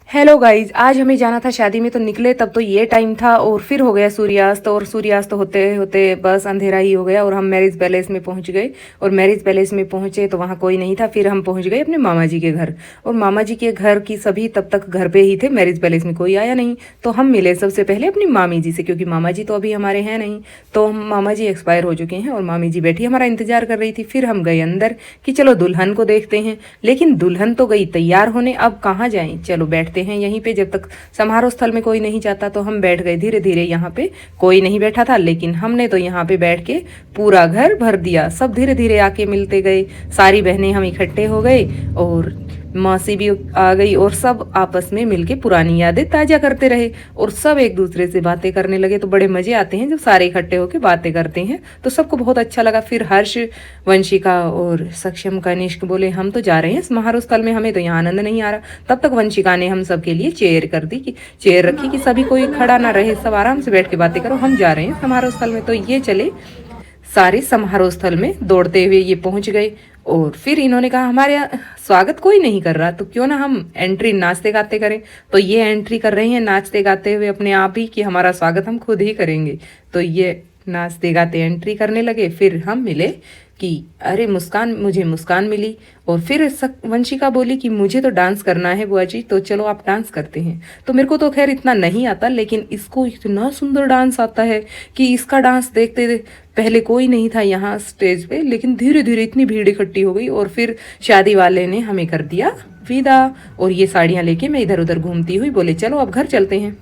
Hello guys, आज हमें जाना था शादी में तो निकले तब तो ये टाइम था और फिर हो गया सूर्यास्त। और सूर्यास्त होते होते बस अंधेरा ही हो गया और हम मैरिज पैलेस में पहुंच गए। और मैरिज पैलेस में पहुंचे तो वहाँ कोई नहीं था। फिर हम पहुंच गए अपने मामा जी के घर। और मामा जी के घर की सभी तब तक घर पे ही थे, मैरिज पैलेस में कोई आया नहीं। तो हम मिले सबसे पहले अपनी मामी जी से, क्योंकि मामा जी तो अभी हमारे हैं नहीं। तो हम मामा जी एक्सपायर हो चुके हैं और मामी जी बैठी हमारा इंतजार कर रही थी। फिर हम गए अंदर कि चलो दुल्हन को देखते हैं। लेकिन दुल्हन तो गई तैयार होने, अब कहाँ जाएं, चलो बैठते हैं यहीं पे। जब तक समारोह स्थल में कोई नहीं जाता तो हम बैठ गए धीरे धीरे। यहाँ पे कोई नहीं बैठा था, लेकिन हमने तो यहाँ पे बैठ के पूरा घर भर दिया। सब धीरे धीरे आके मिलते गए, सारी बहनें हम इकट्ठे हो गए और मौसी भी आ गई और सब आपस में मिलके पुरानी यादें ताजा करते रहे। और सब एक दूसरे से बातें करने लगे। तो बड़े मजे आते हैं जब सारे इकट्ठे होकर बातें करते हैं, तो सबको बहुत अच्छा लगा। फिर हर्ष, वंशिका और सक्षम कनिष्क बोले हम तो जा रहे हैं समारोह स्थल में, हमें तो यहाँ आनंद नहीं आ रहा। तब तक वंशिका ने हम सबके लिए चेयर कर दी, कि चेयर रखी कि सभी कोई खड़ा ना रहे, सब आराम से बैठ के बातें करो, हम जा रहे हैं समारोह स्थल में। तो ये चले सारे समारोह स्थल में दौड़ते हुए ये पहुंच गए। और फिर इन्होंने कहा हमारे यहाँ स्वागत कोई नहीं कर रहा, तो क्यों ना हम एंट्री नाचते गाते करें। तो ये एंट्री कर रहे हैं नाचते गाते हुए अपने आप ही, कि हमारा स्वागत हम खुद ही करेंगे। तो ये नाचते गाते एंट्री करने लगे। फिर हम मिले कि अरे मुस्कान, मुझे मुस्कान मिली। और फिर वंशिका बोली कि मुझे तो डांस करना है बुआ जी, तो चलो आप डांस करते हैं। तो मेरे को तो खैर इतना नहीं आता, लेकिन इसको इतना सुंदर डांस आता है कि इसका डांस देखते पहले कोई नहीं था यहाँ स्टेज पे, लेकिन धीरे धीरे इतनी भीड़ इकट्ठी हो गई। और फिर शादी वाले ने हमें कर दिया विदा। और ये साड़ियाँ लेके मैं इधर उधर घूमती हुई बोले चलो अब घर चलते हैं।